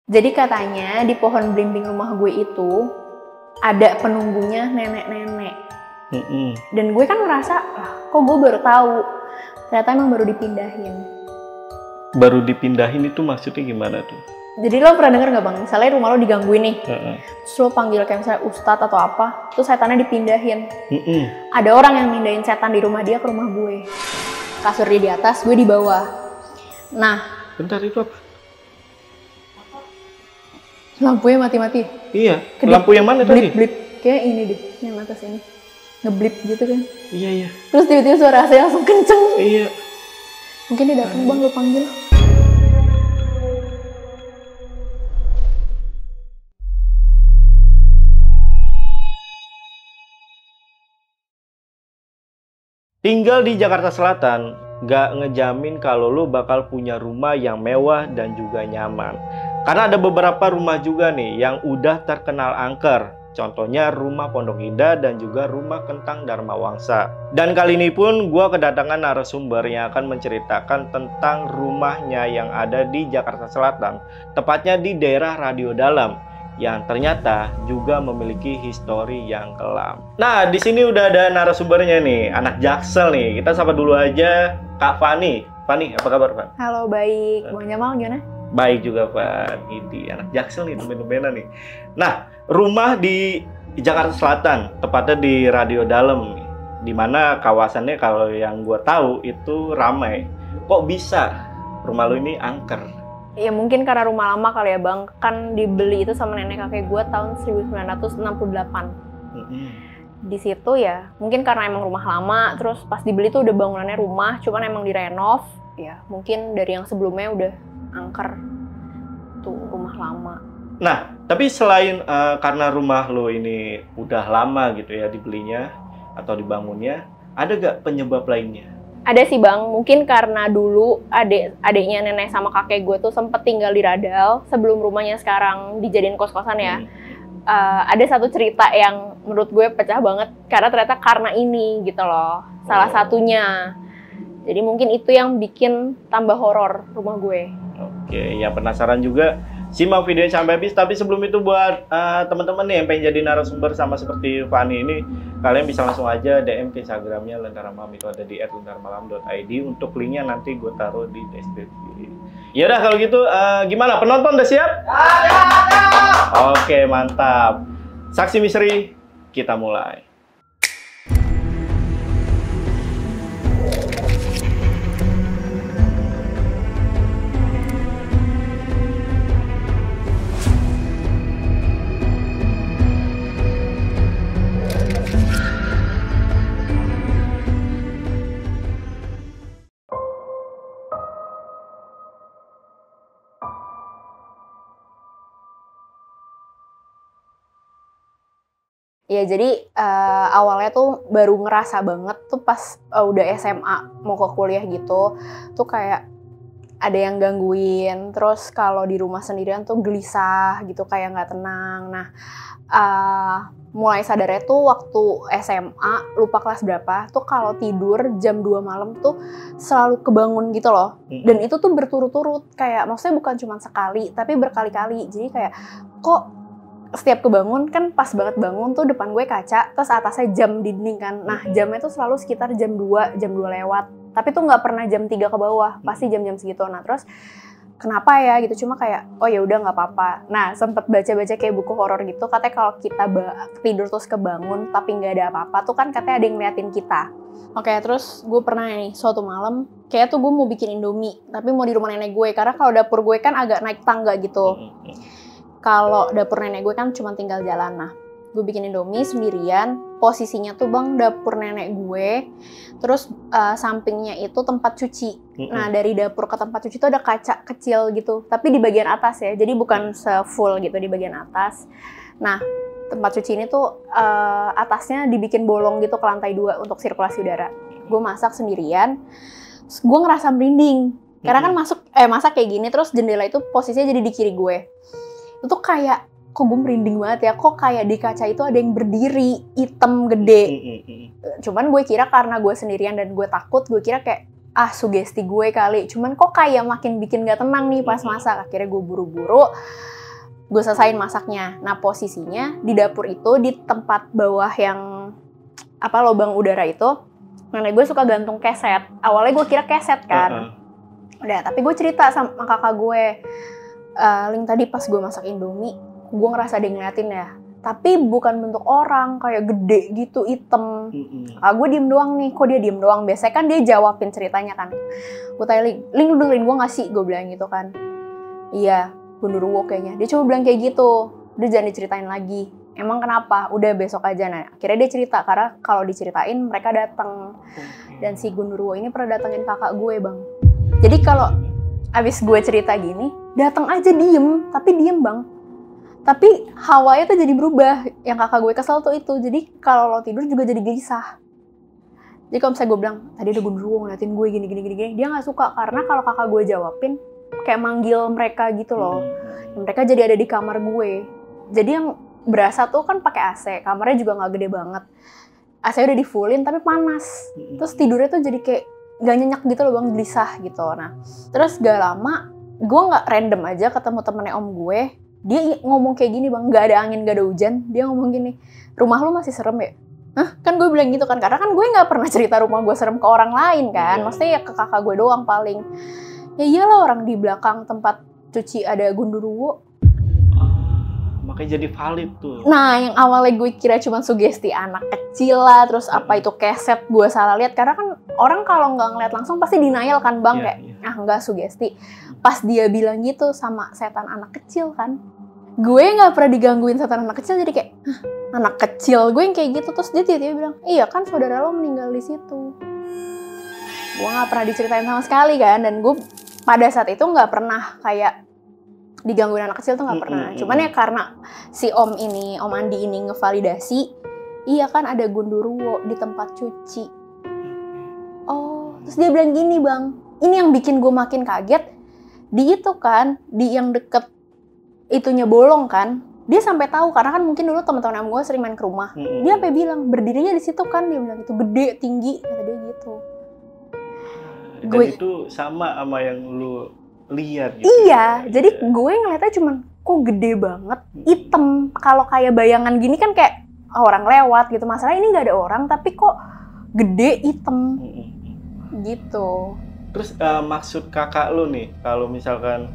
Jadi katanya di pohon belimbing rumah gue itu ada penunggunya nenek-nenek. Dan gue kan ngerasa, kok gue baru tahu. Ternyata emang baru dipindahin. Baru dipindahin itu maksudnya gimana tuh? Jadi lo pernah denger gak bang? Misalnya rumah lo digangguin nih. Terus lo panggil kayak misalnya ustadz atau apa. Terus setannya dipindahin. Ada orang yang mindahin setan di rumah dia ke rumah gue. Kasur dia di atas, gue di bawah. Nah. Bentar, itu apa? Lampunya mati-mati. Iya, kedip, lampu yang mana tadi? Blip-blip, kayak ini deh, yang atas ini. Ngeblip gitu kan. Iya. Terus tiba-tiba suara saya langsung kenceng. Iya. Mungkin dia datang bang, lo panggil. Tinggal di Jakarta Selatan, gak ngejamin kalau lo bakal punya rumah yang mewah dan juga nyaman. Karena ada beberapa rumah juga nih yang udah terkenal angker. Contohnya rumah Pondok Indah dan juga rumah Kentang Dharma Wangsa. Dan kali ini pun gue kedatangan narasumber yang akan menceritakan tentang rumahnya yang ada di Jakarta Selatan. Tepatnya di daerah Radio Dalam, yang ternyata juga memiliki histori yang kelam. Nah, di sini udah ada narasumbernya nih, anak Jaksel nih. Kita sapa dulu aja Kak Fani. Fani, apa kabar, Pak? Halo, baik. Bang Jamal gimana? Baik juga, Pak. Ini anak Jaksel nih, temen-temenan nih. Nah, rumah di Jakarta Selatan, tepatnya di Radio Dalam, di mana kawasannya kalau yang gue tahu itu ramai. Kok bisa rumah lo ini angker? Ya mungkin karena rumah lama kali ya bang, kan dibeli itu sama nenek kakek gue tahun 1968. Di situ ya, mungkin karena emang rumah lama, terus pas dibeli tuh udah bangunannya rumah, cuman emang direnov, ya mungkin dari yang sebelumnya udah angker tuh rumah lama. Nah, tapi selain karena rumah lo ini udah lama gitu ya dibelinya atau dibangunnya, ada gak penyebab lainnya? Ada sih bang, mungkin karena dulu adiknya nenek sama kakek gue tuh sempet tinggal di Radal sebelum rumahnya sekarang dijadiin kos-kosan ya. Ada satu cerita yang menurut gue pecah banget karena ternyata karena ini gitu loh, salah satunya. Jadi mungkin itu yang bikin tambah horor rumah gue. Oke, yang penasaran juga simak videonya sampai habis. Tapi sebelum itu buat teman-teman nih yang pengen jadi narasumber sama seperti Fani ini, kalian bisa langsung aja DM ke Instagramnya Lentera Malam, itu ada di @lentaramalam.id. Untuk linknya nanti gue taruh di deskripsi. Ya udah kalau gitu gimana, penonton udah siap? Ya. Oke, mantap. Saksi misteri, kita mulai. Ya jadi awalnya tuh baru ngerasa banget tuh pas udah SMA mau ke kuliah gitu, tuh kayak ada yang gangguin, terus kalau di rumah sendirian tuh gelisah gitu, kayak nggak tenang. Nah mulai sadarnya tuh waktu SMA, lupa kelas berapa, tuh kalau tidur jam 2 malam tuh selalu kebangun gitu loh. Dan itu tuh berturut-turut, kayak maksudnya bukan cuma sekali tapi berkali-kali. Jadi kayak kok setiap kebangun kan pas banget bangun tuh depan gue kaca, terus atasnya jam dinding kan. Nah jamnya tuh selalu sekitar jam 2 lewat. Tapi tuh nggak pernah jam 3 ke bawah, pasti jam-jam segitu. Nah terus kenapa ya gitu, cuma kayak oh ya udah nggak apa-apa. Nah sempet baca-baca kayak buku horor gitu, katanya kalau kita tidur terus kebangun tapi nggak ada apa-apa tuh kan katanya ada yang ngeliatin kita. Oke, terus gue pernah nih suatu malam kayak tuh gue mau bikin Indomie, tapi mau di rumah nenek gue karena kalau dapur gue kan agak naik tangga gitu. Kalau dapur nenek gue kan cuma tinggal jalan. Nah, gue bikin Indomie sendirian. Posisinya tuh bang dapur nenek gue. Terus sampingnya itu tempat cuci. Nah, dari dapur ke tempat cuci itu ada kaca kecil gitu. Tapi di bagian atas ya. Jadi bukan se-full gitu di bagian atas. Nah, tempat cuci ini tuh atasnya dibikin bolong gitu ke lantai 2 untuk sirkulasi udara. Gue masak sendirian. Gue ngerasa merinding. Karena kan masak kayak gini. Terus jendela itu posisinya jadi di kiri gue. Itu kayak kok gue merinding banget ya, kok kayak di kaca itu ada yang berdiri hitam gede. Cuman gue kira karena gue sendirian dan gue takut, gue kira kayak sugesti gue kali. Cuman kok kayak makin bikin gak tenang nih pas masak. Akhirnya gue buru-buru gue selesain masaknya. Nah posisinya di dapur itu di tempat bawah yang lubang udara itu, nenek gue suka gantung keset. Awalnya gue kira keset kan. Udah, tapi gue cerita sama kakak gue, Ling tadi pas gue masak Indomie, gue ngerasa dia ngeliatin ya. Tapi bukan bentuk orang, kayak gede gitu, hitam. Gue diem doang nih, kok dia diem doang? Biasanya kan dia jawabin ceritanya kan. Gue tanya, Ling lu dengerin gue gak sih? Gue bilang gitu kan. Iya, Gundurwo kayaknya. Dia coba bilang kayak gitu. Udah jangan diceritain lagi. Emang kenapa? Udah besok aja. Nah, akhirnya dia cerita. Karena kalau diceritain mereka datang. Dan si Gundurwo ini pernah datengin kakak gue, Bang. Jadi kalau abis gue cerita gini, datang aja diem. Tapi diem, Bang. Tapi hawanya tuh jadi berubah. Yang kakak gue kesel tuh itu. Jadi kalau lo tidur juga jadi gelisah. Jadi kalau misalnya gue bilang, tadi ada Gundurwo ngeliatin gue gini. Dia gak suka. Karena kalau kakak gue jawabin, kayak manggil mereka gitu loh. Mereka jadi ada di kamar gue. Jadi yang berasa tuh kan pakai AC. Kamarnya juga nggak gede banget. AC udah di fullin tapi panas. Terus tidurnya tuh jadi kayak gak nyenyak gitu loh, Bang, gelisah gitu. Nah, terus gak lama gue nggak random aja ketemu temennya om gue. Dia ngomong kayak gini, Bang, gak ada angin, gak ada hujan. Dia ngomong gini, rumah lu masih serem ya? Hah? Kan gue bilang gitu kan. Karena kan gue nggak pernah cerita rumah gue serem ke orang lain kan. Maksudnya ya ke kakak gue doang paling. Ya iyalah, orang di belakang tempat cuci ada Gundurwo. Makanya jadi valid tuh. Nah, yang awalnya gue kira cuma sugesti anak kecil lah, terus apa itu keset gue salah lihat. Karena kan orang kalau nggak ngeliat langsung pasti denial kan, Bang, kayak nggak sugesti. Pas dia bilang gitu sama setan anak kecil kan, gue nggak pernah digangguin setan anak kecil, jadi kayak anak kecil gue yang kayak gitu. Terus dia tiba-tiba bilang, iya kan saudara lo meninggal di situ. Gue nggak pernah diceritain sama sekali kan, dan gue pada saat itu nggak pernah kayak digangguin anak kecil tuh nggak pernah. Cuman ya karena si om Andi ini ngevalidasi, iya kan ada Gundurwo di tempat cuci. Oh, terus dia bilang gini, Bang, ini yang bikin gue makin kaget, di itu kan, di yang deket itunya bolong kan, dia sampai tahu karena kan mungkin dulu teman-teman gue sering main ke rumah. Dia sampai bilang berdirinya di situ kan, dia bilang itu gede, tinggi, kata dia gitu. Dan itu sama yang lu lihat gitu. Iya, jadi gue ngeliatnya cuman kok gede banget, hitam. Kalau kayak bayangan gini kan kayak orang lewat gitu. Masalahnya ini nggak ada orang, tapi kok gede, hitam gitu. Terus maksud kakak lu nih, kalau misalkan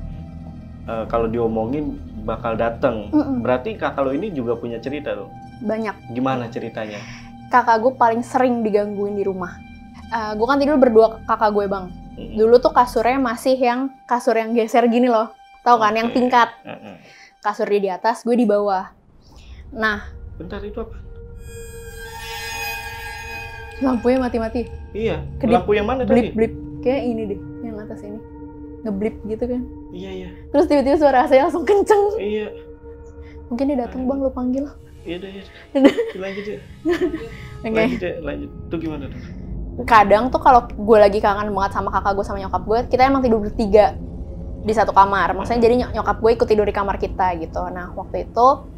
kalau diomongin bakal datang, berarti kakak lu ini juga punya cerita loh? Banyak. Gimana ceritanya? Kakak gue paling sering digangguin di rumah. Gue kan tidur berdua kakak gue, Bang. Dulu tuh kasurnya masih yang kasur yang geser gini loh. Tahu kan, yang tingkat. Kasur dia di atas, gue di bawah. Nah, bentar, itu apa? Lampunya mati-mati. Iya, Kedip, lampu yang mana tadi? Blip-blip. Kayak ini deh, yang atas ini. Ngeblip gitu kan. Iya. Terus tiba-tiba suara saya langsung kenceng. Iya. Mungkin dia datang, Bang, lu panggil. Iya. Lanjut ya. Lanjut. Itu gimana tuh? Kadang tuh kalau gue lagi kangen banget sama kakak gue sama nyokap gue, kita emang tidur bertiga di satu kamar. Maksudnya jadi nyokap gue ikut tidur di kamar kita gitu. Nah waktu itu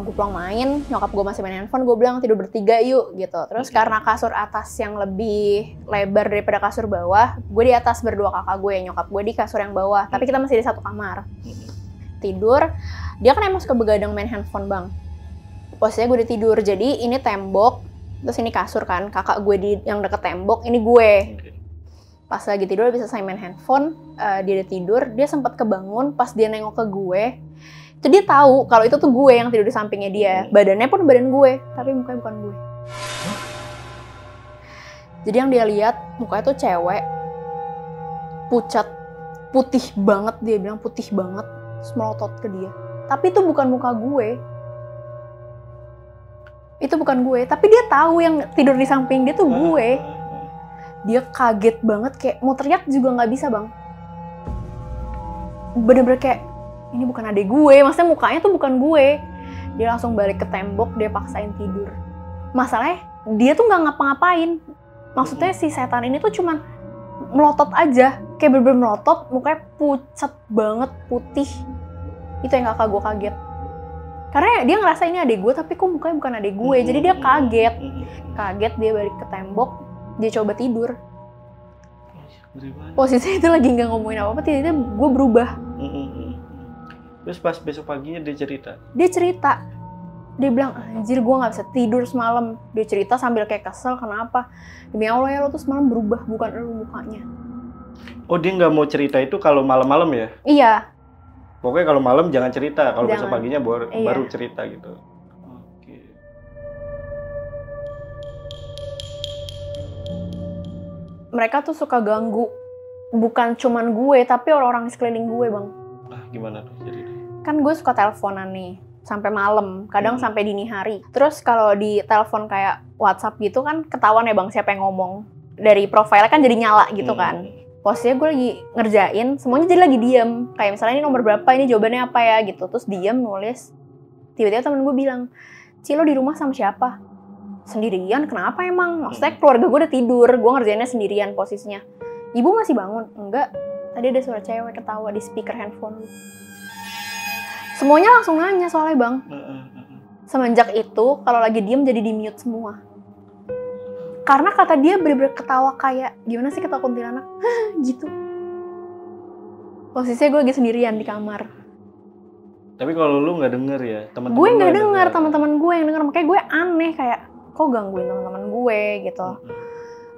gue pulang main, nyokap gue masih main handphone, gue bilang tidur bertiga yuk gitu. Terus karena kasur atas yang lebih lebar daripada kasur bawah, gue di atas berdua kakak gue, nyokap gue di kasur yang bawah. Tapi kita masih di satu kamar. Tidur, dia kan emang suka begadang main handphone, Bang. Posisinya gue udah tidur, jadi ini tembok, terus ini kasur kan, kakak gue di yang deket tembok, ini gue. Pas lagi tidur bisa saya main handphone, dia udah tidur, dia sempat kebangun pas dia nengok ke gue. Itu dia tahu kalau itu tuh gue yang tidur di sampingnya dia. Badannya pun badan gue, tapi mukanya bukan gue. Jadi yang dia lihat mukanya tuh cewek, pucat, putih banget, dia bilang putih banget, terus melotot ke dia. Tapi itu bukan muka gue. Itu bukan gue, tapi dia tahu yang tidur di samping dia tuh gue. Dia kaget banget, kayak mau teriak juga nggak bisa, Bang. Bener-bener kayak, ini bukan adek gue, maksudnya mukanya tuh bukan gue. Dia langsung balik ke tembok, dia paksain tidur. Masalahnya, dia tuh nggak ngapa-ngapain. Maksudnya si setan ini tuh cuman melotot aja, kayak bener-bener melotot, mukanya pucat banget, putih. Itu yang kakak gue kaget. Karena dia ngerasa ini adek gue, tapi kok mukanya bukan adek gue. Jadi dia kaget. Kaget, dia balik ke tembok, dia coba tidur. Posisinya itu lagi nggak ngomongin apa-apa, tiba-tiba gue berubah. Terus pas besok paginya dia cerita? Dia cerita. Dia bilang, anjir gue gak bisa tidur semalam. Dia cerita sambil kayak kesel, kenapa? Demi Allah ya lo tuh semalam berubah, bukan lo mukanya. Oh dia nggak mau cerita itu kalau malam-malam ya? Iya. Pokoknya kalau malam jangan cerita, kalau besok Jangan. paginya Iya. baru cerita gitu. Oke. Mereka tuh suka ganggu. Bukan cuman gue, tapi orang-orang di sekeliling gue, Bang. Ah gimana tuh cerita? Kan gue suka teleponan nih. Sampai malam, kadang sampai dini hari. Terus kalau di telepon kayak WhatsApp gitu kan ketahuan ya Bang siapa yang ngomong. Dari profilnya kan jadi nyala gitu kan. Posisinya gue lagi ngerjain, semuanya jadi lagi diem. Kayak misalnya ini nomor berapa, ini jawabannya apa ya gitu. Terus diem nulis. Tiba-tiba temen gue bilang, Ci lo di rumah sama siapa? Sendirian, kenapa emang? Maksudnya keluarga gue udah tidur, gue ngerjainnya sendirian posisinya. Ibu masih bangun? Enggak, tadi ada suara cewek ketawa di speaker handphone lu. Semuanya langsung nanya soalnya Bang. Semenjak itu, kalau lagi diem jadi di mute semua. Karena kata dia bener-bener ketawa kayak, gimana sih ketawa kuntilanak? Gitu. Posisinya gue lagi sendirian di kamar. Tapi kalau lu nggak denger ya, teman-teman Gue lu nggak yang denger, teman-teman gue yang denger. Makanya gue aneh kayak, kok gangguin teman-teman gue gitu.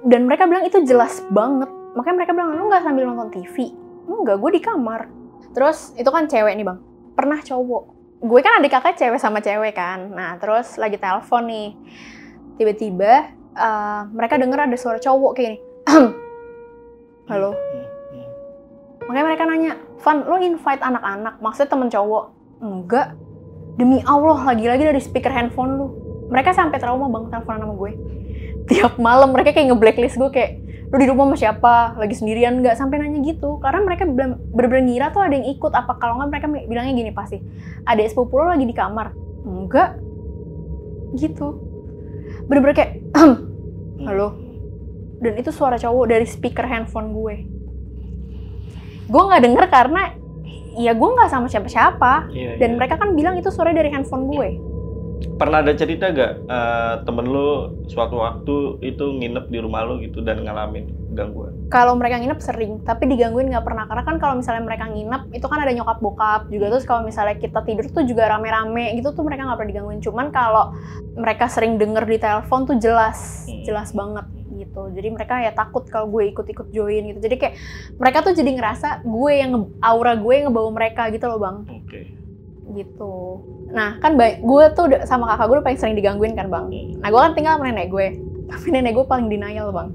Dan mereka bilang itu jelas banget. Makanya mereka bilang, lu nggak sambil nonton TV? Enggak, gue di kamar. Terus itu kan cewek nih Bang. Pernah cowok. Gue kan adik kakak cewek sama cewek kan. Nah terus lagi telepon nih. Tiba-tiba mereka denger ada suara cowok kayak gini. Halo. Makanya mereka nanya, Van, lo invite anak-anak? Maksudnya temen cowok? Enggak. Demi Allah, lagi-lagi dari speaker handphone lu. Mereka sampai trauma Bang teleponan sama gue. Tiap malam mereka kayak nge-blacklist gue kayak, lu di rumah sama siapa? Lagi sendirian nggak? Sampai nanya gitu. Karena mereka bener-bener ngira tuh ada yang ikut. Apa kalau nggak mereka bilangnya gini pasti. Adek sepupu lo lagi di kamar. Enggak. Gitu. Bener-bener kayak, halo. Dan itu suara cowok dari speaker handphone gue. Gue nggak denger karena ya gue nggak sama siapa-siapa. Dan mereka kan bilang itu suara dari handphone gue. Pernah ada cerita gak temen lu suatu waktu itu nginep di rumah lu gitu dan ngalamin gangguan? Kalau mereka nginep sering, tapi digangguin nggak pernah. Karena kan kalau misalnya mereka nginep, itu kan ada nyokap bokap juga. Terus kalau misalnya kita tidur tuh juga rame-rame gitu tuh mereka nggak pernah digangguin. Cuman kalau mereka sering denger di telepon tuh jelas banget gitu. Jadi mereka ya takut kalau gue ikut-ikut join gitu. Jadi kayak mereka tuh jadi ngerasa gue yang aura gue yang ngebawa mereka gitu loh Bang. Oke. Gitu. Nah kan gue tuh sama kakak gue paling sering digangguin kan Bang. Nah gue kan tinggal sama nenek gue. Tapi nenek gue paling denial Bang.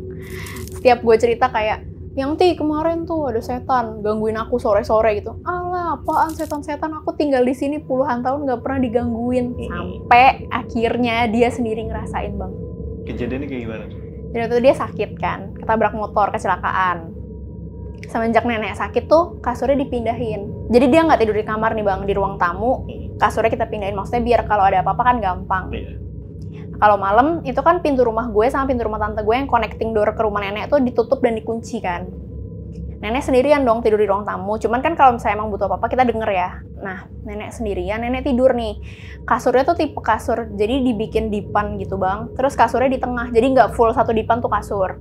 Setiap gue cerita kayak, yang kemarin tuh ada setan gangguin aku sore-sore gitu. Alah apaan setan-setan, aku tinggal di sini puluhan tahun gak pernah digangguin. Sampai akhirnya dia sendiri ngerasain Bang. Kejadiannya kayak gimana? Jadi waktu itu dia sakit kan, ketabrak motor, kecelakaan. Semenjak nenek sakit tuh kasurnya dipindahin. Jadi dia nggak tidur di kamar nih Bang, di ruang tamu. Kasurnya kita pindahin, maksudnya biar kalau ada apa-apa kan gampang. Kalau malam itu kan pintu rumah gue sama pintu rumah tante gue yang connecting door ke rumah nenek tuh ditutup dan dikunci kan. Nenek sendirian dong tidur di ruang tamu. Cuman kan kalau misalnya emang butuh apa-apa kita denger ya. Nah nenek sendirian, nenek tidur nih. Kasurnya tuh tipe kasur, jadi dibikin dipan gitu Bang. Terus kasurnya di tengah, jadi nggak full satu dipan tuh kasur.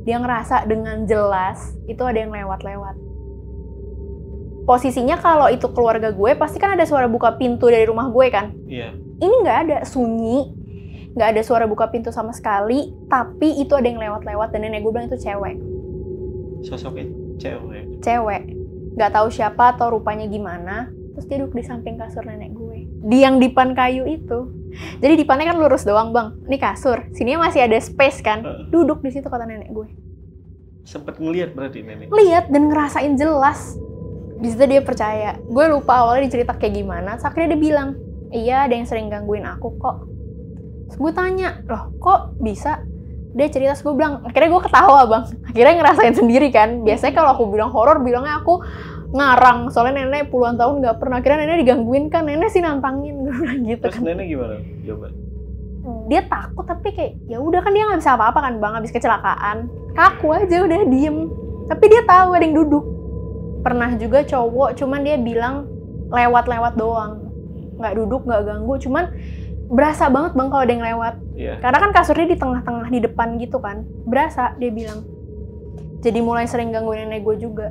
Dia ngerasa dengan jelas itu ada yang lewat-lewat. Posisinya kalau itu keluarga gue pasti kan ada suara buka pintu dari rumah gue kan. Iya. Ini nggak ada, sunyi, nggak ada suara buka pintu sama sekali. Tapi itu ada yang lewat-lewat dan nenek gue bilang itu cewek. Sosoknya cewek. Cewek, nggak tahu siapa atau rupanya gimana. Terus dia duduk di samping kasur nenek gue. Di yang dipan kayu itu. Jadi dipannya kan lurus doang Bang. Ini kasur, sininya masih ada space kan. Duduk di situ kata nenek gue. Sempet ngeliat berarti nenek? Lihat dan ngerasain jelas. Di situ dia percaya. Gue lupa awalnya dicerita kayak gimana. Terus akhirnya dia bilang, iya ada yang sering gangguin aku kok. Terus gue tanya, loh kok bisa? Dia cerita, terus gue bilang, akhirnya gue ketawa Bang. Akhirnya ngerasain sendiri kan. Biasanya kalau aku bilang horor, bilangnya aku ngarang. Soalnya nenek puluhan tahun nggak pernah. Akhirnya nenek digangguin kan, nenek sih nantangin. Gue bilang gitu. Terus kan. nenek gimana? Coba. Dia takut tapi kayak, ya udah kan dia nggak bisa apa-apa kan Bang. Habis kecelakaan. Kaku aja udah diem. Tapi dia tahu ada yang duduk. Pernah juga cowok, cuman dia bilang lewat-lewat doang. Nggak duduk, nggak ganggu. Cuman berasa banget Bang kalau ada yang lewat. Karena kan kasurnya di tengah-tengah di depan gitu kan. Berasa dia bilang. Jadi mulai sering gangguin nenek gue juga.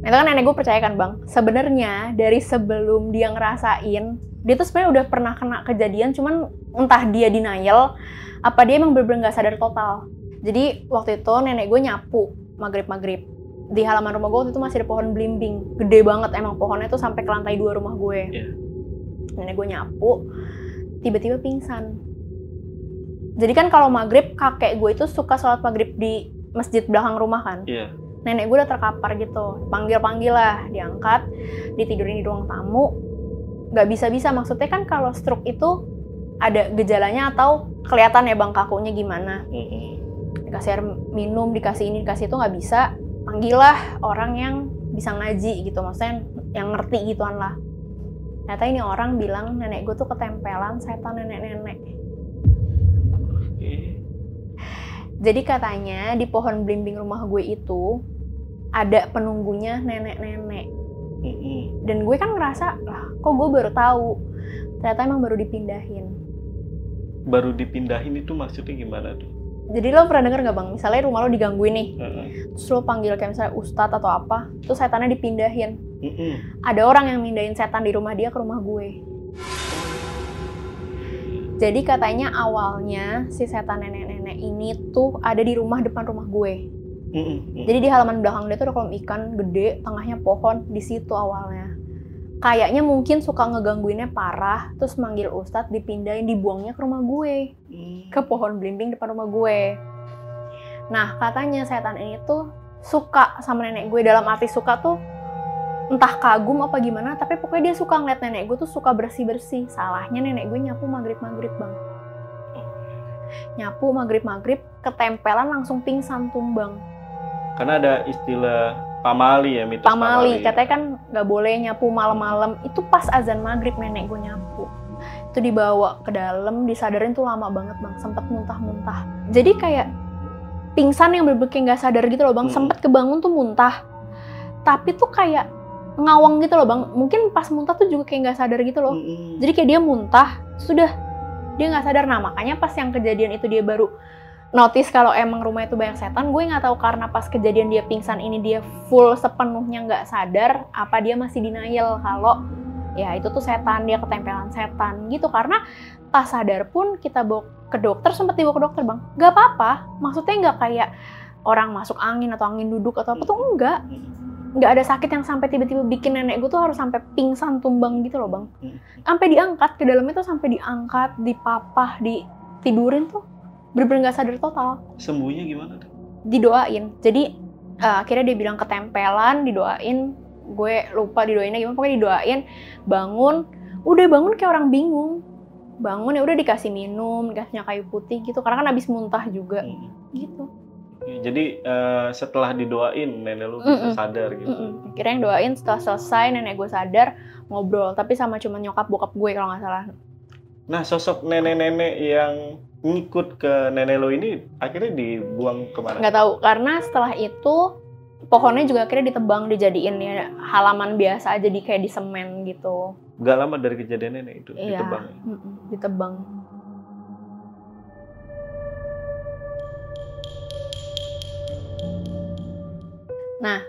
Itu kan nenek gue percaya kan bang, sebenarnya dari sebelum dia ngerasain, dia tuh sebenarnya udah pernah kena kejadian, cuman entah dia denial, apa dia emang bener-bener gak sadar total. Jadi waktu itu nenek gue nyapu maghrib-maghrib. Di halaman rumah gue waktu itu masih ada pohon belimbing, gede banget emang pohonnya tuh sampai ke lantai 2 rumah gue. Yeah. Nenek gue nyapu, tiba-tiba pingsan. Jadi kan kalau maghrib kakek gue itu suka sholat maghrib di masjid belakang rumah kan. Yeah. Nenek gue udah terkapar gitu, panggil-panggil lah, diangkat, ditidurin di ruang tamu, nggak bisa-bisa. Maksudnya kan kalau stroke itu ada gejalanya atau kelihatan ya bang kakunya gimana. Dikasih air minum, dikasih ini, dikasih itu nggak bisa, panggillah orang yang bisa ngaji gitu, maksudnya yang ngerti gituan lah. Ternyata ini orang bilang nenek gue tuh ketempelan setan nenek-nenek. Jadi katanya di pohon belimbing rumah gue itu ada penunggunya nenek-nenek. Dan gue kan ngerasa, lah kok gue baru tahu. Ternyata emang baru dipindahin. Baru dipindahin itu maksudnya gimana tuh? Jadi lo pernah denger gak bang, misalnya rumah lo digangguin nih, terus lo panggil kayak misalnya ustadz atau apa, terus setannya dipindahin. Ada orang yang mindahin setan di rumah dia ke rumah gue. Jadi katanya awalnya si setan nenek-nenek ini tuh ada di rumah depan rumah gue. Jadi di halaman belakang dia tuh ada kolam ikan gede, tengahnya pohon, di situ awalnya. Kayaknya mungkin suka ngegangguinnya parah, terus manggil ustadz, dipindahin, dibuangnya ke rumah gue. Ke pohon belimbing depan rumah gue. Nah katanya setan ini tuh suka sama nenek gue, dalam arti suka tuh entah kagum apa gimana, tapi pokoknya dia suka ngeliat nenek gue tuh suka bersih-bersih. Salahnya nenek gue nyapu maghrib-maghrib bang. Nyapu maghrib-maghrib, ketempelan langsung pingsan tumbang. Karena ada istilah pamali ya, mitos pamali. Katanya kan nggak boleh nyapu malam-malam. Itu pas azan maghrib nenek gue nyapu. Itu dibawa ke dalam, disadarin tuh lama banget bang, sempet muntah-muntah. Jadi kayak pingsan yang bener-bener kayak nggak sadar gitu loh bang, sempet kebangun tuh muntah. Tapi tuh kayak ngawang gitu loh bang, mungkin pas muntah tuh juga kayak nggak sadar gitu loh. Jadi kayak dia muntah, sudah dia nggak sadar. Nah makanya pas yang kejadian itu dia baru notice kalau emang rumah itu banyak setan. Gue nggak tahu karena pas kejadian dia pingsan ini dia full sepenuhnya nggak sadar, apa dia masih denial kalau ya itu tuh setan, dia ketempelan setan gitu. Karena pas sadar pun kita bawa ke dokter, sempat dibawa ke dokter bang, nggak apa-apa. Maksudnya nggak kayak orang masuk angin atau angin duduk atau apa tuh, nggak ada sakit yang sampai tiba-tiba bikin nenek gue tuh harus sampai pingsan tumbang gitu loh bang. Sampai diangkat ke dalamnya tuh, sampai diangkat, dipapah, ditidurin tuh bener-bener nggak sadar total. Sembuhnya gimana tuh? Didoain. Jadi akhirnya dia bilang ketempelan, didoain. Gue lupa didoainnya gimana, pokoknya didoain. Bangun, udah bangun kayak orang bingung. Bangun ya udah dikasih minum, dikasihnya kayu putih gitu. Karena kan habis muntah juga gitu. Jadi setelah didoain nenek lu bisa sadar gitu. Akhirnya yang doain, setelah selesai nenek gue sadar, ngobrol. Tapi sama cuma nyokap bokap gue kalau nggak salah. Nah sosok nenek-nenek yang ngikut ke nenek lo ini akhirnya dibuang kemana? Nggak tahu, karena setelah itu pohonnya juga akhirnya ditebang, dijadiin ya halaman biasa aja, di kayak di semen gitu. Gak lama dari kejadian nenek itu iya, ditebang? Ditebang. Nah,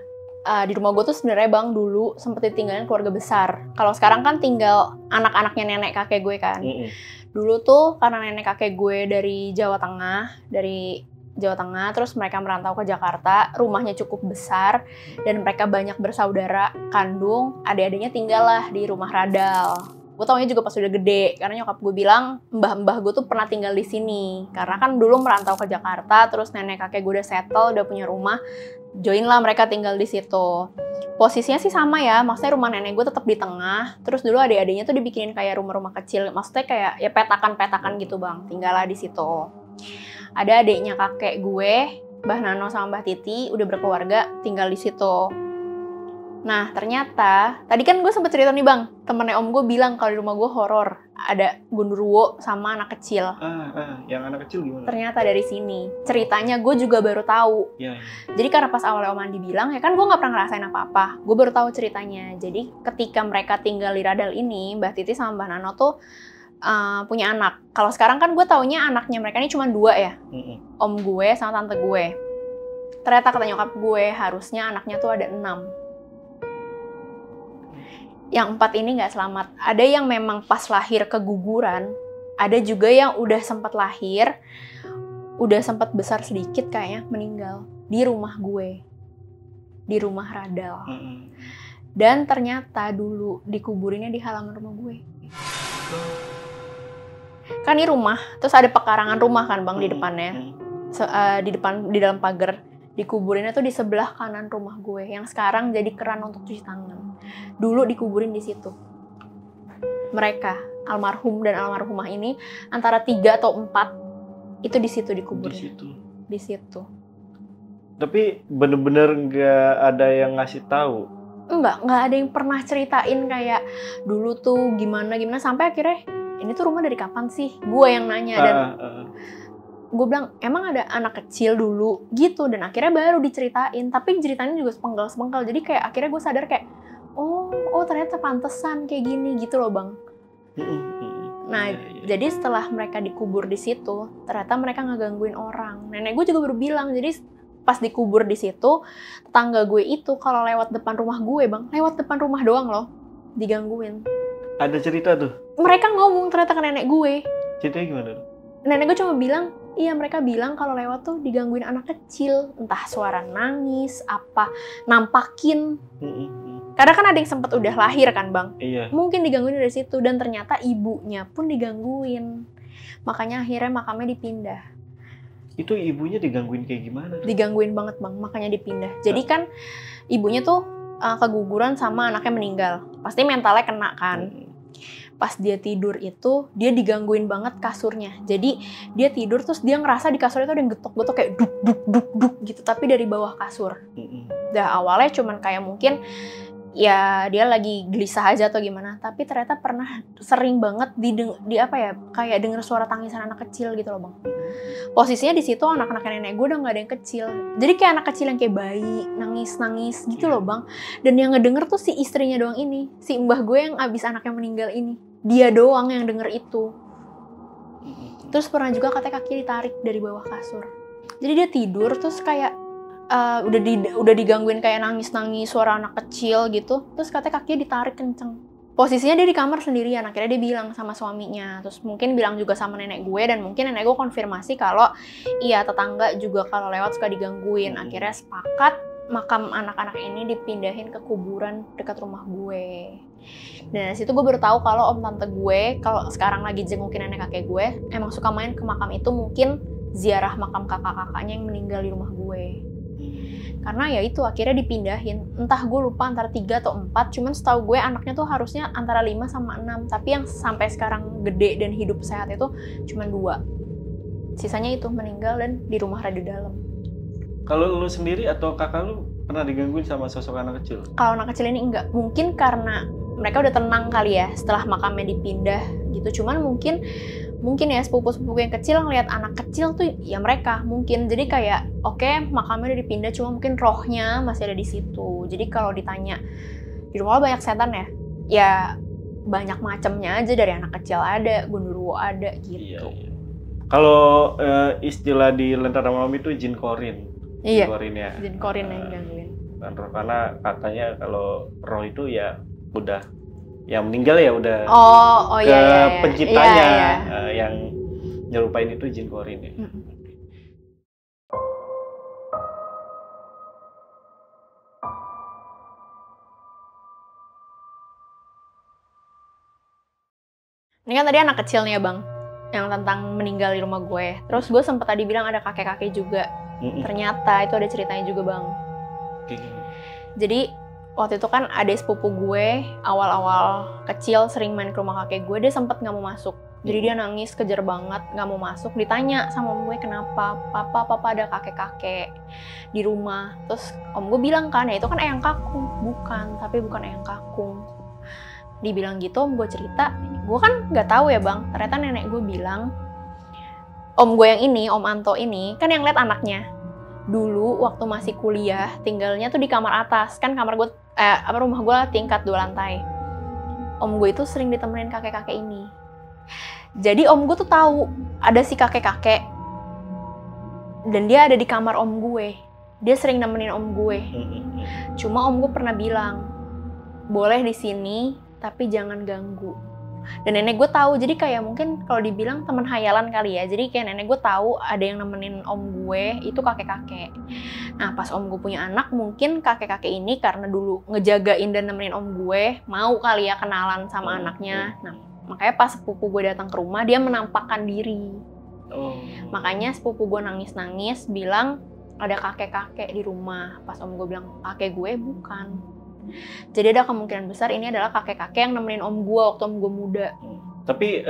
di rumah gue tuh sebenarnya bang dulu sempet ditinggalin keluarga besar. Kalau sekarang kan tinggal anak-anaknya nenek kakek gue kan. Dulu tuh karena nenek kakek gue dari Jawa Tengah, terus mereka merantau ke Jakarta, rumahnya cukup besar, dan mereka banyak bersaudara kandung, adik-adiknya tinggal lah di rumah Radal. Gue taunya juga pas udah gede, karena nyokap gue bilang mbah-mbah gue tuh pernah tinggal di sini. Karena kan dulu merantau ke Jakarta, terus nenek kakek gue udah settle, udah punya rumah, join lah mereka tinggal di situ. Posisinya sih sama ya, maksudnya rumah nenek gue tetap di tengah, terus dulu adik-adiknya tuh dibikinin kayak rumah-rumah kecil, maksudnya kayak ya petakan-petakan gitu bang, tinggal lah di situ. Ada adiknya kakek gue, Mbah Nano sama Mbah Titi, udah berkeluarga, tinggal di situ. Nah ternyata, tadi kan gue sempet cerita nih bang, temennya om gue bilang kalau di rumah gue horor, ada gundurwo sama anak kecil. Yang anak kecil gimana? Ternyata dari sini, ceritanya gue juga baru tahu. Jadi karena pas awalnya om Andi bilang, ya kan gue nggak pernah ngerasain apa-apa, gue baru tahu ceritanya. Jadi ketika mereka tinggal di Radal ini, Mbah Titi sama Mbah Nano tuh punya anak. Kalau sekarang kan gue taunya anaknya mereka ini cuma 2 ya, om gue sama tante gue. Ternyata kata nyokap gue harusnya anaknya tuh ada 6. Yang 4 ini nggak selamat. Ada yang memang pas lahir keguguran, ada juga yang udah sempat lahir, udah sempat besar sedikit kayaknya meninggal di rumah gue, di rumah Radal. Dan ternyata dulu dikuburinnya di halaman rumah gue. Kan ini rumah, terus ada pekarangan rumah kan bang di depannya, di dalam pagar. Dikuburinnya tuh di sebelah kanan rumah gue, yang sekarang jadi keran untuk cuci tangan. Dulu dikuburin di situ. Mereka, almarhum dan almarhumah ini, antara 3 atau 4 itu di situ dikuburnya. Di situ. Tapi bener-bener nggak ada yang ngasih tahu. Nggak ada yang pernah ceritain kayak dulu tuh gimana sampai akhirnya ini tuh rumah dari kapan sih? Gue yang nanya dan gue bilang emang ada anak kecil dulu gitu, dan akhirnya baru diceritain. Tapi ceritanya juga sepenggal. Jadi kayak akhirnya gue sadar kayak oh ternyata pantesan kayak gini gitu loh bang. Nah jadi setelah mereka dikubur di situ, ternyata mereka ngegangguin orang. Nenek gue juga baru bilang, jadi pas dikubur di situ, tetangga gue itu kalau lewat depan rumah gue bang, lewat depan rumah doang loh, digangguin. Ada cerita tuh? Mereka ngomong ternyata ke nenek gue. Ceritanya gimana? Nenek gue cuma bilang, iya mereka bilang kalau lewat tuh digangguin anak kecil, entah suara nangis, apa, nampakin. Karena kan ada yang sempat udah lahir kan bang, mungkin digangguin dari situ, dan ternyata ibunya pun digangguin. Makanya akhirnya makamnya dipindah. Itu ibunya digangguin kayak gimana? Digangguin banget bang, makanya dipindah. Jadi kan ibunya tuh keguguran sama anaknya meninggal, pasti mentalnya kena kan. Pas dia tidur itu, dia digangguin banget kasurnya. Jadi dia tidur terus dia ngerasa di kasurnya tuh ada yang getok-getok kayak duk gitu, tapi dari bawah kasur. Awalnya cuman kayak mungkin ya dia lagi gelisah aja atau gimana, tapi ternyata pernah sering banget di apa ya, kayak denger suara tangisan anak kecil gitu loh bang. Posisinya di situ anak-anak nenek gue udah nggak ada yang kecil, jadi kayak anak kecil yang kayak bayi nangis gitu loh bang. Dan yang ngedenger tuh si istrinya doang ini, si mbah gue yang abis anaknya meninggal ini, dia doang yang denger itu. Terus pernah juga katanya kaki ditarik dari bawah kasur, jadi dia tidur terus kayak udah digangguin kayak nangis suara anak kecil gitu, terus katanya kakinya ditarik kenceng. Posisinya dia di kamar sendirian. Akhirnya dia bilang sama suaminya, terus mungkin bilang juga sama nenek gue, dan mungkin nenek gue konfirmasi kalau iya tetangga juga kalau lewat suka digangguin. Akhirnya sepakat makam anak-anak ini dipindahin ke kuburan dekat rumah gue. Dan dari situ gue baru tahu kalau om tante gue kalau sekarang lagi jengukin nenek kakek gue emang suka main ke makam itu, mungkin ziarah makam kakak-kakaknya yang meninggal di rumah gue. Karena ya itu akhirnya dipindahin, entah gue lupa antara 3 atau 4, cuman setahu gue anaknya tuh harusnya antara 5 sama 6, tapi yang sampai sekarang gede dan hidup sehat itu cuman 2. Sisanya itu meninggal dan di rumah rada dalam. Kalau lu sendiri atau kakak lu pernah digangguin sama sosok anak kecil? Kalau anak kecil ini enggak, mungkin karena mereka udah tenang kali ya setelah makamnya dipindah gitu. Cuman mungkin ya sepupu-sepupu yang kecil ngelihat anak kecil tuh ya mereka mungkin jadi kayak oke, makamnya udah dipindah, cuma mungkin rohnya masih ada di situ. Jadi kalau ditanya di rumah lo banyak setan ya banyak macamnya aja, dari anak kecil ada, gundurwo ada gitu. Iya. Kalau istilah di Lentera Malam itu jin korin. Iya. Jin korin yang gangguin. Karena katanya kalau roh itu ya udah yang meninggal ya udah penciptanya yang nyerupain itu jin korin ya. Ini kan tadi anak kecilnya bang, yang tentang meninggal di rumah gue. Terus gue sempat tadi bilang ada kakek-kakek juga. Ternyata itu ada ceritanya juga bang. Jadi waktu itu kan ada sepupu gue, awal-awal kecil sering main ke rumah kakek gue, dia sempet nggak mau masuk. Jadi dia nangis, kejer banget, nggak mau masuk. Ditanya sama om gue kenapa, papa ada kakek-kakek di rumah. Terus om gue bilang kan, ya itu kan eyang kakung. Bukan eyang kakung. Dibilang gitu, om gue cerita, gue kan nggak tahu ya bang. Ternyata nenek gue bilang, om gue yang ini, om Anto ini, kan yang lihat anaknya. Dulu waktu masih kuliah, tinggalnya tuh di kamar atas. Kan kamar gue, rumah gue tingkat 2 lantai. Om gue itu sering ditemenin kakek-kakek ini. Jadi om gue tuh tahu ada si kakek-kakek. Dan dia ada di kamar om gue. Dia sering nemenin om gue. Cuma om gue pernah bilang, boleh di sini tapi jangan ganggu. Dan nenek gue tahu, jadi kayak mungkin kalau dibilang teman hayalan kali ya. Jadi kayak nenek gue tahu ada yang nemenin om gue itu kakek-kakek. Nah pas om gue punya anak, mungkin kakek-kakek ini karena dulu ngejagain dan nemenin om gue, mau kali ya kenalan sama anaknya. Nah makanya pas sepupu gue datang ke rumah, dia menampakkan diri. Makanya sepupu gue nangis-nangis bilang ada kakek-kakek di rumah. Pas om gue bilang kakek gue, bukan. Jadi ada kemungkinan besar ini adalah kakek-kakek yang nemenin om gue waktu om gue muda. Tapi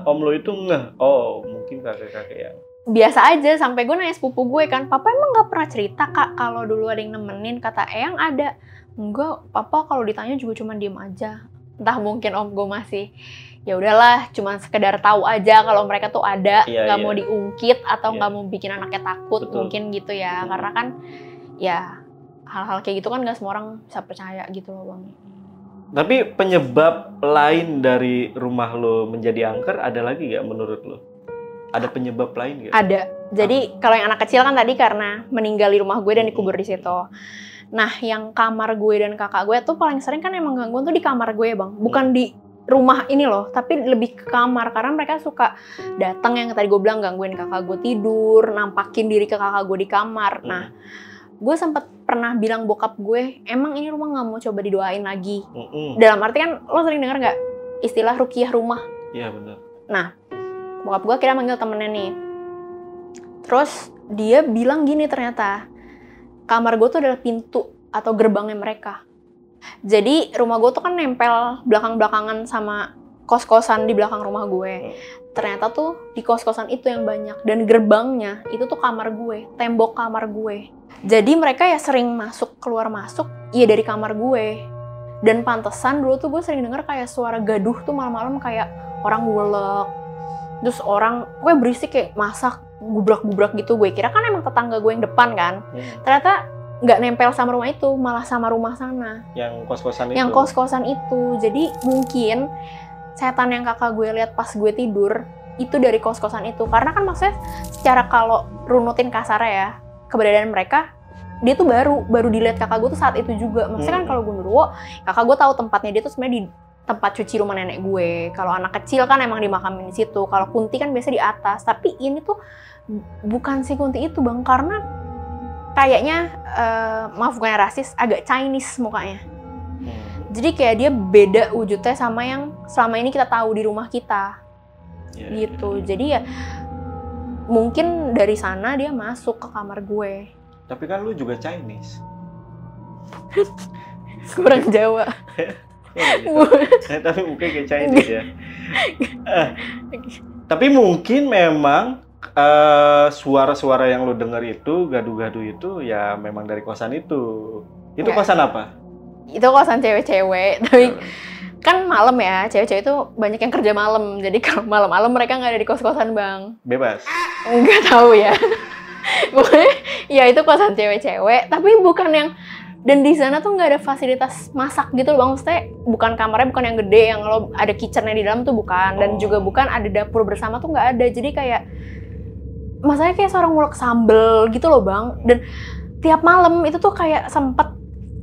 om lo itu ngeh, oh mungkin kakek-kakek yang biasa aja. Sampai gue nanya sepupu gue kan, papa emang gak pernah cerita kak kalau dulu ada yang nemenin? Kata Eyang ada. Enggak, papa kalau ditanya juga cuma diem aja. Entah mungkin om gue masih ya udahlah, cuma sekedar tahu aja kalau mereka tuh ada, nggak mau diungkit atau nggak mau bikin anaknya takut. Betul. Mungkin gitu ya. Karena kan ya hal-hal kayak gitu kan nggak semua orang bisa percaya gitu loh bang. Tapi penyebab lain dari rumah lo menjadi angker ada lagi nggak menurut lo? Ada penyebab lain nggak? Ada. Jadi kalau yang anak kecil kan tadi karena meninggal di rumah gue dan dikubur di situ. Nah yang kamar gue dan kakak gue tuh paling sering kan emang gangguan tuh di kamar gue ya bang. Bukan di rumah ini loh, tapi lebih ke kamar. Karena mereka suka datang yang tadi gue bilang gangguin kakak gue tidur, nampakin diri ke kakak gue di kamar. Nah gue sempat pernah bilang bokap gue, emang ini rumah nggak mau coba didoain lagi? Dalam arti kan, lo sering dengar nggak istilah ruqyah rumah? Iya benar. Nah, bokap gue kira manggil temennya nih. Terus dia bilang gini ternyata, kamar gue tuh adalah pintu atau gerbangnya mereka. Jadi rumah gue tuh kan nempel belakang-belakangan sama kos-kosan di belakang rumah gue. Ternyata tuh di kos-kosan itu yang banyak. Dan gerbangnya itu tuh kamar gue, tembok kamar gue. Jadi mereka ya sering masuk, keluar masuk, ya dari kamar gue. Dan pantesan dulu tuh gue sering denger kayak suara gaduh tuh malam-malam kayak orang ngulek. Terus orang, gue berisik kayak masak, gubrak-gubrak gitu. Gue kira kan emang tetangga gue yang depan kan. Ternyata nggak nempel sama rumah itu, malah sama rumah sana. Yang kos-kosan itu? Yang kos-kosan itu. Jadi mungkin setan yang kakak gue lihat pas gue tidur, itu dari kos-kosan itu. Karena kan maksudnya secara kalau runutin kasarnya ya, keberadaan mereka, dia tuh baru dilihat kakak gue tuh saat itu juga. Maksudnya kan kalau Gundurwo, kakak gue tahu tempatnya dia tuh sebenarnya di tempat cuci rumah nenek gue. Kalau anak kecil kan emang dimakamin di situ. Kalau Kunti kan biasa di atas. Tapi ini tuh bukan si Kunti itu bang, karena kayaknya maaf bukannya rasis, agak Chinese mukanya. Jadi kayak dia beda wujudnya sama yang selama ini kita tahu di rumah kita. Gitu. Jadi ya mungkin dari sana dia masuk ke kamar gue. Tapi kan lu juga Chinese. Kurang Jawa. Tapi mungkin kayak Chinese ya. Tapi mungkin memang suara-suara yang lu denger itu, gaduh-gaduh itu ya memang dari kosan itu. Itu kosan apa? Itu kosan cewek-cewek. Tapi kan malam ya, cewek-cewek itu banyak yang kerja malam. Jadi kalau malam-malam mereka nggak ada di kos-kosan bang. Bebas? Nggak tahu ya. Pokoknya ya itu kosan cewek-cewek. Tapi bukan yang, dan di sana tuh nggak ada fasilitas masak gitu loh bang. Maksudnya bukan kamarnya, bukan yang gede yang lo ada kitchennya di dalam tuh bukan. Dan juga bukan ada dapur bersama tuh nggak ada. Jadi kayak masanya kayak seorang ngulek sambel gitu loh bang. Dan tiap malam itu tuh kayak sempet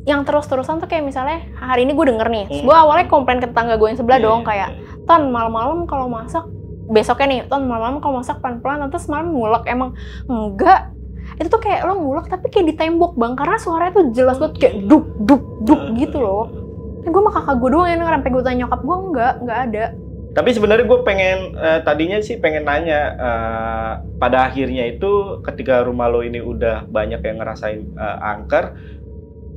yang terus-terusan tuh kayak misalnya hari ini gue denger nih, gue awalnya komplain ke tetangga gue yang sebelah dong kayak, Ton malam-malam kalau masak, besoknya nih, Ton malam-malam kalau masak pelan-pelan, nanti semalam ngulek. Emang enggak, itu tuh kayak lo ngulek tapi kayak di tembok bang, karena suaranya tuh jelas banget kayak duk duk duk gitu loh. Gue sama kakak gue doang yang denger, sampai gue tanya nyokap gue enggak ada. Tapi sebenarnya gue pengen, tadinya sih pengen nanya, pada akhirnya itu ketika rumah lo ini udah banyak yang ngerasain angker,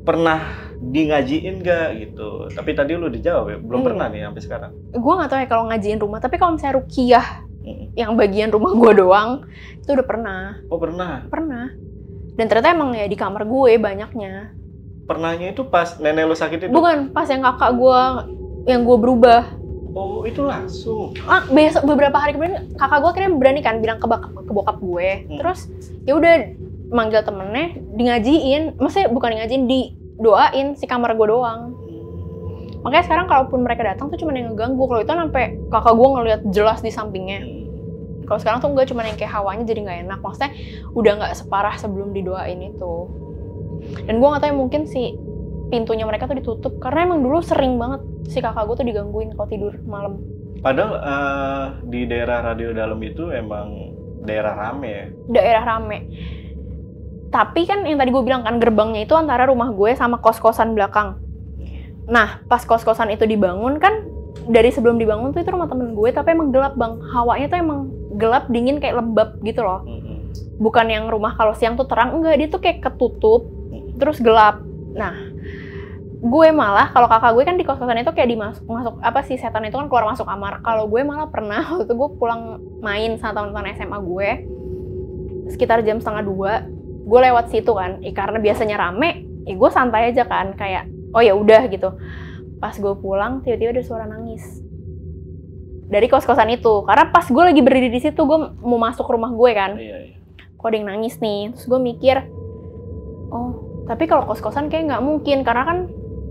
pernah di ngajiin gak gitu? Tapi tadi lu dijawab ya, belum pernah nih sampai sekarang. Gue gak tahu ya kalau ngajiin rumah, tapi kalau misalnya ruqyah yang bagian rumah gue doang, itu udah pernah. Oh pernah? Pernah. Dan ternyata emang ya di kamar gue banyaknya. Pernahnya itu pas nenek lu sakit itu? Bukan, pas yang kakak gue, yang gue berubah. Oh itu langsung? Besok beberapa hari kemudian kakak gue akhirnya berani kan bilang ke bokap gue. Terus ya udah manggil temennya, di ngajiin, maksudnya bukan di ngajiin, didoain si kamar gue doang. Makanya sekarang kalaupun mereka datang tuh cuma yang ngeganggu. Kalau itu sampai kakak gue ngeliat jelas di sampingnya. Kalau sekarang tuh enggak, cuma yang kayak hawanya jadi nggak enak. Maksudnya udah nggak separah sebelum didoain itu. Dan gue nggak tahu, mungkin si pintunya mereka tuh ditutup karena emang dulu sering banget si kakak gue tuh digangguin kalau tidur malam. Padahal di daerah Radio Dalam itu emang daerah rame ya? Daerah rame. Tapi kan yang tadi gue bilang kan gerbangnya itu antara rumah gue sama kos-kosan belakang. Nah, pas kos-kosan itu dibangun kan, dari sebelum dibangun tuh itu rumah temen gue, tapi emang gelap bang. Hawanya tuh emang gelap, dingin, kayak lembab gitu loh. Bukan yang rumah kalau siang tuh terang, enggak, dia tuh kayak ketutup, terus gelap. Nah, gue malah, kalau kakak gue kan di kos-kosan itu kayak masuk apa sih, setan itu kan keluar masuk kamar. Kalau gue malah pernah, waktu itu gue pulang main sama teman-teman SMA gue, sekitar jam 1:30, gue lewat situ kan, karena biasanya rame, gue santai aja kan, kayak, oh ya udah gitu. Pas gue pulang, tiba-tiba ada suara nangis dari kos-kosan itu. Karena pas gue lagi berdiri di situ, gue mau masuk rumah gue kan, kok ada yang nangis nih. Terus gue mikir, oh, tapi kalau kos-kosan kayak nggak mungkin, karena kan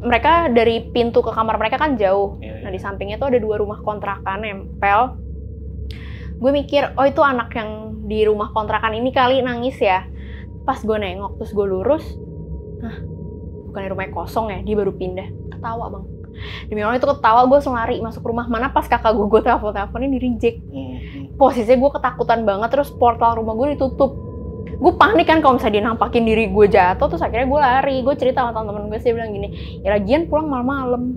mereka dari pintu ke kamar mereka kan jauh. Nah, di sampingnya tuh ada 2 rumah kontrakan nempel. Gue mikir, oh itu anak yang di rumah kontrakan ini kali nangis ya. Pas gue nengok, terus gue lurus, bukannya rumahnya kosong ya, dia baru pindah. Ketawa bang. Demi Allah itu ketawa, gue langsung lari masuk rumah. Mana pas kakak gue teleponin di reject. Posisinya gue ketakutan banget, terus portal rumah gue ditutup. Gue panik kan kalau misalnya dia nampakin diri gue jatuh, terus akhirnya gue lari. Gue cerita sama teman-teman gue, dia bilang gini, ya lagian pulang malam-malam.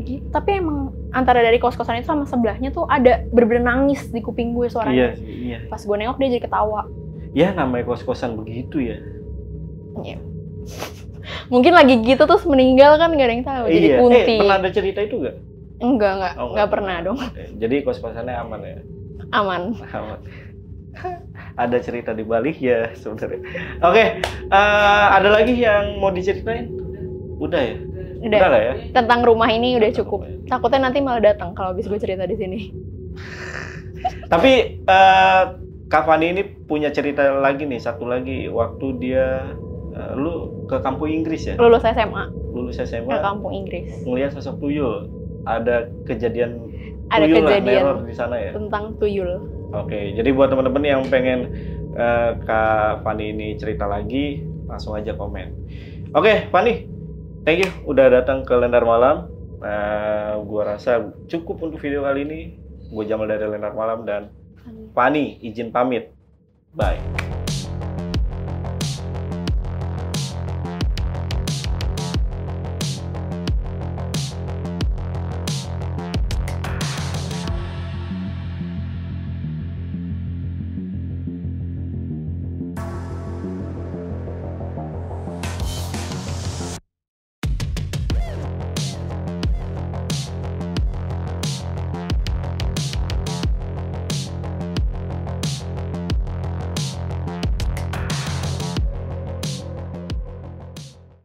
Gitu. Tapi emang antara dari kos-kosan itu sama sebelahnya tuh ada bener-bener nangis di kuping gue suaranya. Pas gue nengok dia jadi ketawa. Ya namanya kos-kosan begitu ya. Iya. Mungkin lagi gitu terus meninggal kan nggak ada yang tahu. Jadi kunti. Pernah ada cerita itu nggak? Enggak pernah dong. Jadi kos-kosannya aman ya? Aman. Ada cerita di balik ya sebenarnya. Oke, ada lagi yang mau diceritain? Udah ya? Udah lah ya? Tentang rumah ini udah cukup. Takutnya nanti malah datang kalau habis gue cerita di sini. Tapi Kak Fani ini punya cerita lagi nih, satu lagi. Waktu dia, lu ke kampung Inggris ya? Lulus SMA. Ke kampung Inggris. Ngelihat sosok tuyul. Ada kejadian teror di sana ya? Tentang tuyul. Oke, jadi buat teman-teman yang pengen Kak Fani ini cerita lagi, langsung aja komen. Oke, Fani, thank you udah datang ke Lendar Malam. Gua rasa cukup untuk video kali ini. Gue Jamal dari Lendar Malam dan Fani izin pamit. Bye.